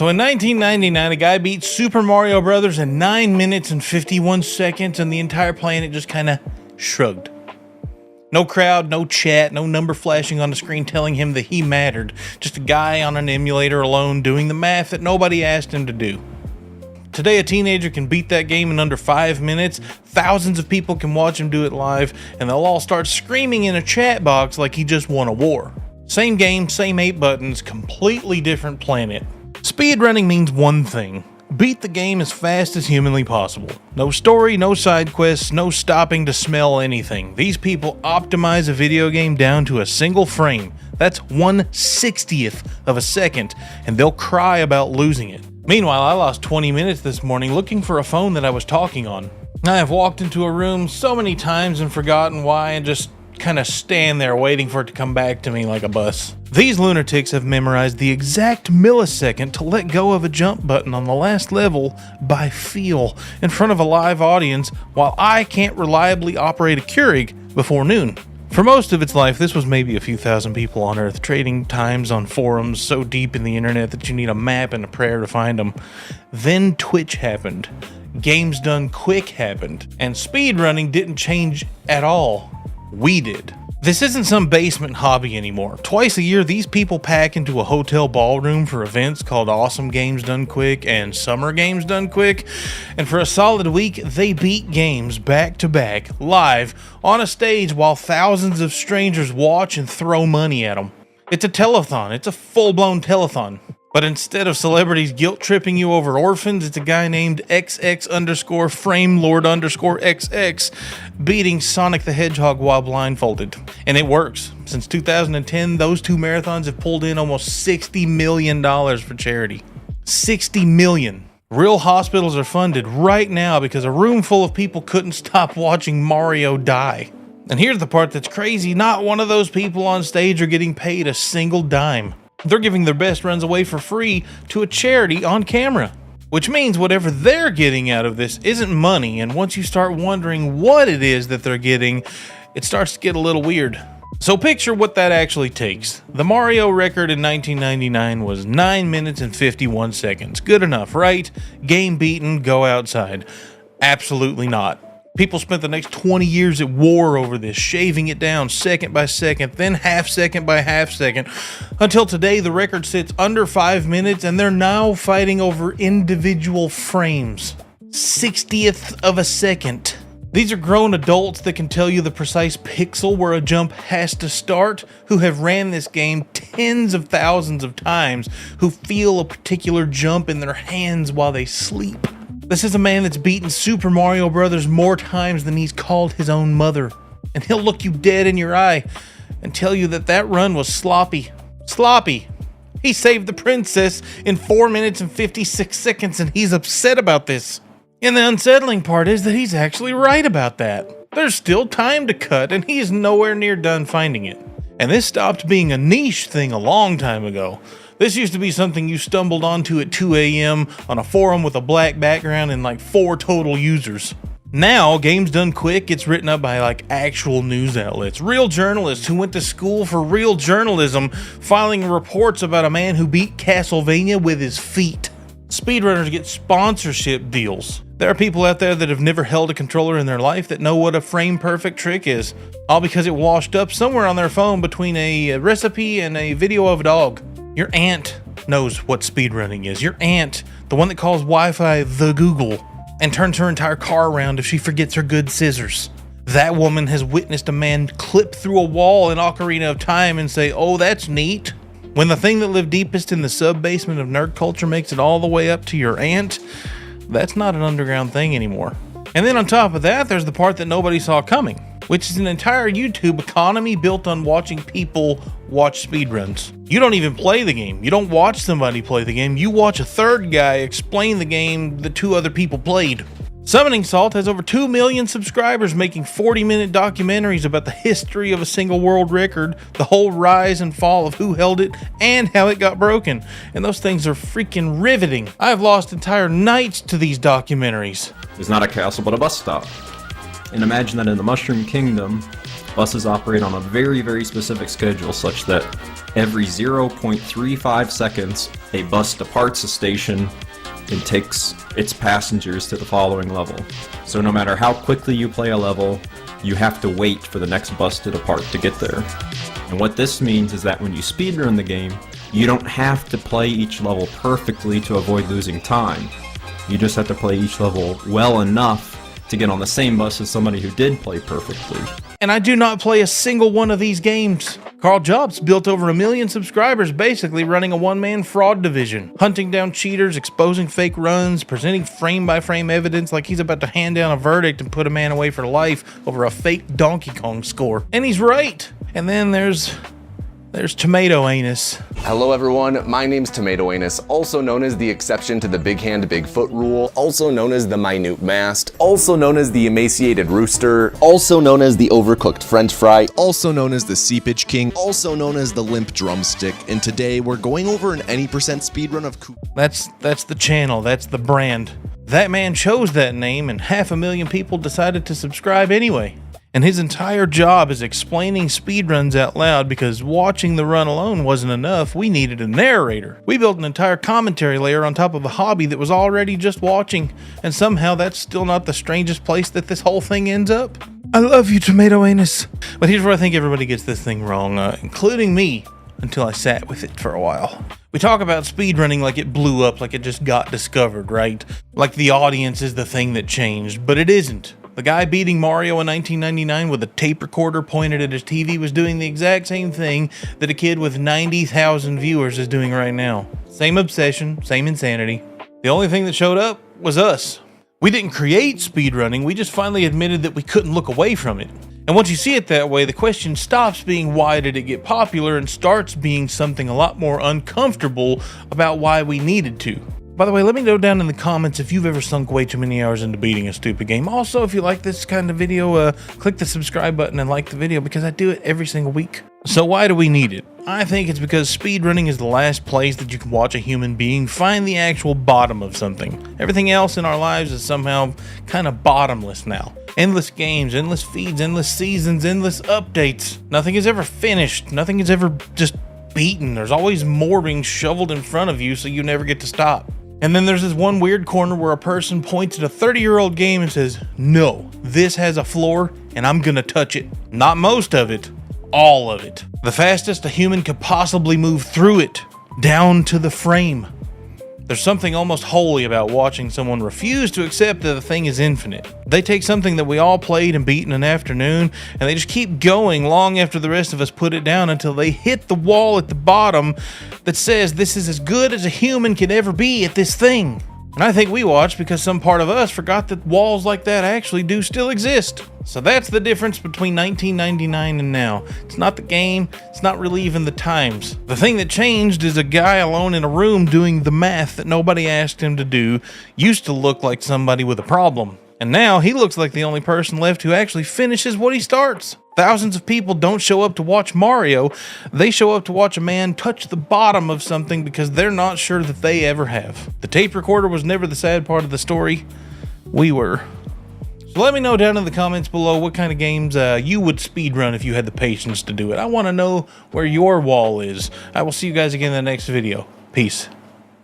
So in 1999, a guy beat Super Mario Brothers in 9 minutes and 51 seconds, and the entire planet just kind of shrugged. No crowd, no chat, no number flashing on the screen telling him that he mattered. Just a guy on an emulator alone doing the math that nobody asked him to do. Today, a teenager can beat that game in under 5 minutes, thousands of people can watch him do it live, and they'll all start screaming in a chat box like he just won a war. Same game, same 8 buttons, completely different planet. Speedrunning means one thing: beat the game as fast as humanly possible. No story, no side quests, no stopping to smell anything. These people optimize a video game down to a single frame. That's 1/60th of a second, and they'll cry about losing it. Meanwhile, I lost 20 minutes this morning looking for a phone that I was talking on. I have walked into a room so many times and forgotten why and just kind of stand there waiting for it to come back to me like a bus. These lunatics have memorized the exact millisecond to let go of a jump button on the last level by feel in front of a live audience, while I can't reliably operate a Keurig before noon. For most of its life, this was maybe a few thousand people on Earth, trading times on forums so deep in the internet that you need a map and a prayer to find them. Then Twitch happened. Games Done Quick happened. And speedrunning didn't change at all. We did. This isn't some basement hobby anymore. Twice a year, these people pack into a hotel ballroom for events called Awesome Games Done Quick and Summer Games Done Quick, and for a solid week, they beat games back to back, live, on a stage while thousands of strangers watch and throw money at them. It's a telethon. It's a full-blown telethon. But instead of celebrities guilt-tripping you over orphans, it's a guy named XX_FrameLord_XX beating Sonic the Hedgehog while blindfolded. And it works. Since 2010, those two marathons have pulled in almost $60 million for charity. $60 million. Real hospitals are funded right now because a room full of people couldn't stop watching Mario die. And here's the part that's crazy. Not one of those people on stage are getting paid a single dime. They're giving their best runs away for free to a charity on camera. Which means whatever they're getting out of this isn't money, and once you start wondering what it is that they're getting, it starts to get a little weird. So picture what that actually takes. The Mario record in 1999 was 9 minutes and 51 seconds. Good enough, right? Game beaten, go outside. Absolutely not. People spent the next 20 years at war over this, shaving it down second by second, then half second by half second, until today the record sits under 5 minutes and they're now fighting over individual frames. 60th of a second. These are grown adults that can tell you the precise pixel where a jump has to start, who have ran this game tens of thousands of times, who feel a particular jump in their hands while they sleep. This is a man that's beaten Super Mario Brothers more times than he's called his own mother. And he'll look you dead in your eye and tell you that that run was sloppy. Sloppy. He saved the princess in 4 minutes and 56 seconds and he's upset about this. And the unsettling part is that he's actually right about that. There's still time to cut and he's nowhere near done finding it. And this stopped being a niche thing a long time ago. This used to be something you stumbled onto at 2 a.m. on a forum with a black background and like 4 total users. Now, Games Done Quick gets written up by like actual news outlets. Real journalists who went to school for real journalism, filing reports about a man who beat Castlevania with his feet. Speedrunners get sponsorship deals. There are people out there that have never held a controller in their life that know what a frame perfect trick is, all because it washed up somewhere on their phone between a recipe and a video of a dog. Your aunt knows what speedrunning is. Your aunt, the one that calls Wi-Fi the Google and turns her entire car around if she forgets her good scissors. That woman has witnessed a man clip through a wall in Ocarina of Time and say, "Oh, that's neat." When the thing that lived deepest in the sub-basement of nerd culture makes it all the way up to your aunt, that's not an underground thing anymore. And then on top of that, there's the part that nobody saw coming, which is an entire YouTube economy built on watching people watch speedruns. You don't even play the game. You don't watch somebody play the game. You watch a third guy explain the game that 2 other people played. Summoning Salt has over 2 million subscribers making 40-minute documentaries about the history of a single world record, the whole rise and fall of who held it, and how it got broken. And those things are freaking riveting. I've lost entire nights to these documentaries. There's not a castle but a bus stop. And imagine that in the Mushroom Kingdom, Buses operate on a very, very specific schedule such that every 0.35 seconds, a bus departs a station and takes its passengers to the following level. So no matter how quickly you play a level, you have to wait for the next bus to depart to get there. And what this means is that when you speedrun the game, you don't have to play each level perfectly to avoid losing time. You just have to play each level well enough to get on the same bus as somebody who did play perfectly. And I do not play a single one of these games. Carl Jobs built over 1 million subscribers basically running a one-man fraud division, hunting down cheaters, exposing fake runs, presenting frame-by-frame evidence like he's about to hand down a verdict and put a man away for life over a fake Donkey Kong score. And he's right. And then there's Tomato Anus. Hello everyone, my name's Tomato Anus, also known as the exception to the big hand, big foot rule, also known as the minute mast, also known as the emaciated rooster, also known as the overcooked french fry, also known as the seepage king, also known as the limp drumstick, and today we're going over an any % speedrun of That's the channel, that's the brand. That man chose that name and 500,000 people decided to subscribe anyway. And his entire job is explaining speedruns out loud because watching the run alone wasn't enough. We needed a narrator. We built an entire commentary layer on top of a hobby that was already just watching, and somehow that's still not the strangest place that this whole thing ends up. I love you, Tomato Anus. But here's where I think everybody gets this thing wrong, including me, until I sat with it for a while. We talk about speedrunning like it blew up, like it just got discovered, right? Like the audience is the thing that changed, but it isn't. The guy beating Mario in 1999 with a tape recorder pointed at his TV was doing the exact same thing that a kid with 90,000 viewers is doing right now. Same obsession, same insanity. The only thing that showed up was us. We didn't create speedrunning, we just finally admitted that we couldn't look away from it. And once you see it that way, the question stops being why did it get popular and starts being something a lot more uncomfortable about why we needed to. By the way, let me know down in the comments if you've ever sunk way too many hours into beating a stupid game. Also, if you like this kind of video, click the subscribe button and like the video because I do it every single week. So why do we need it? I think it's because speedrunning is the last place that you can watch a human being find the actual bottom of something. Everything else in our lives is somehow kind of bottomless now. Endless games, endless feeds, endless seasons, endless updates. Nothing is ever finished. Nothing is ever just beaten. There's always more being shoveled in front of you so you never get to stop. And then there's this one weird corner where a person points at a 30-year-old game and says, no, this has a floor and I'm gonna touch it. Not most of it, all of it. The fastest a human could possibly move through it, down to the frame. There's something almost holy about watching someone refuse to accept that the thing is infinite. They take something that we all played and beat in an afternoon, and they just keep going long after the rest of us put it down until they hit the wall at the bottom that says this is as good as a human can ever be at this thing. And I think we watched because some part of us forgot that walls like that actually do still exist. So that's the difference between 1999 and now. It's not the game, it's not really even the times. The thing that changed is a guy alone in a room doing the math that nobody asked him to do used to look like somebody with a problem. And now he looks like the only person left who actually finishes what he starts. Thousands of people don't show up to watch Mario, they show up to watch a man touch the bottom of something because they're not sure that they ever have. The tape recorder was never the sad part of the story, we were. So let me know down in the comments below what kind of games you would speedrun if you had the patience to do it. I want to know where your wall is. I will see you guys again in the next video. Peace.